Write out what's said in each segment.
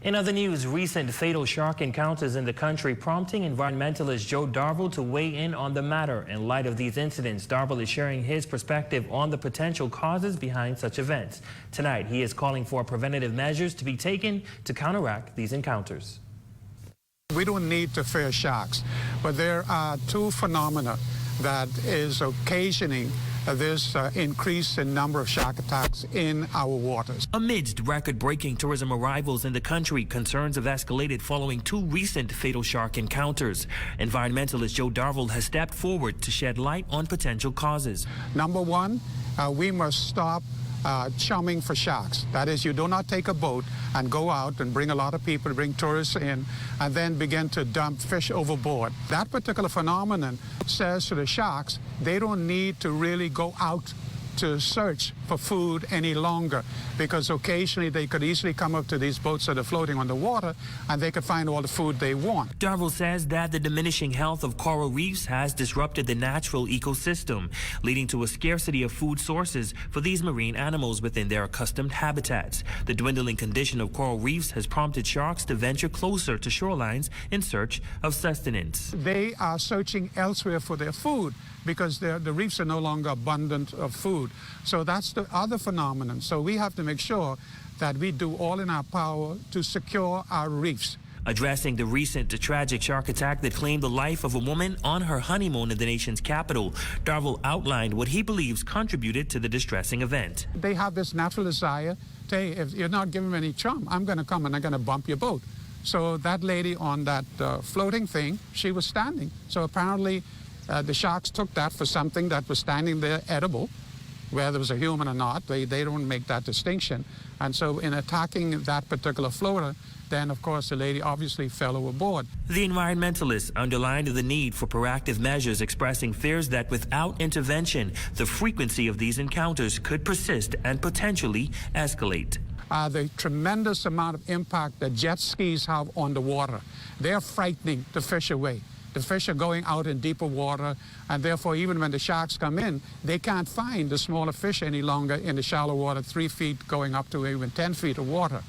In other news, recent fatal shark encounters in the country prompting environmentalist Joe Darville to weigh in on the matter. In light of these incidents, Darville is sharing his perspective on the potential causes behind such events. Tonight, he is calling for preventative measures to be taken to counteract these encounters. We don't need to fear sharks, but there are two phenomena that is occasioning this increase in number of shark attacks in our waters. Amidst record-breaking tourism arrivals in the country, concerns have escalated following two recent fatal shark encounters. Environmentalist Joe Darville has stepped forward to shed light on potential causes. Number one, we must stop chumming for sharks. That is, you do not take a boat and go out and bring a lot of people, bring tourists in, and then begin to dump fish overboard. That particular phenomenon says to the sharks, they don't need to really go out to search for food any longer, because occasionally they could easily come up to these boats that are floating on the water and they could find all the food they want. Darville says that the diminishing health of coral reefs has disrupted the natural ecosystem, leading to a scarcity of food sources for these marine animals within their accustomed habitats. The dwindling condition of coral reefs has prompted sharks to venture closer to shorelines in search of sustenance. They are searching elsewhere for their food because the reefs are no longer abundant of food. So that's the other phenomenon. So we have to make sure that we do all in our power to secure our reefs. Addressing the recent tragic shark attack that claimed the life of a woman on her honeymoon in the nation's capital, Darville outlined what he believes contributed to the distressing event. They have this natural desire, hey, if you're not giving me any chum, I'm going to come and I'm going to bump your boat. So that lady on that floating thing, she was standing. So apparently the sharks took that for something that was standing there edible, whether it was a human or not. They don't make that distinction. And so in attacking that particular floater, then of course the lady obviously fell overboard. The environmentalists underlined the need for proactive measures, expressing fears that without intervention, the frequency of these encounters could persist and potentially escalate. The tremendous amount of impact that jet skis have on the water. They're frightening the fish away. The fish are going out in deeper water, and therefore even when the sharks come in, they can't find the smaller fish any longer in the shallow water, 3 feet going up to even 10 feet of water.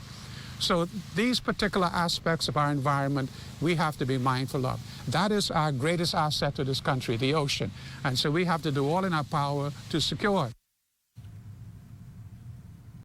So these particular aspects of our environment, we have to be mindful of. That is our greatest asset to this country, the ocean. And so we have to do all in our power to secure it.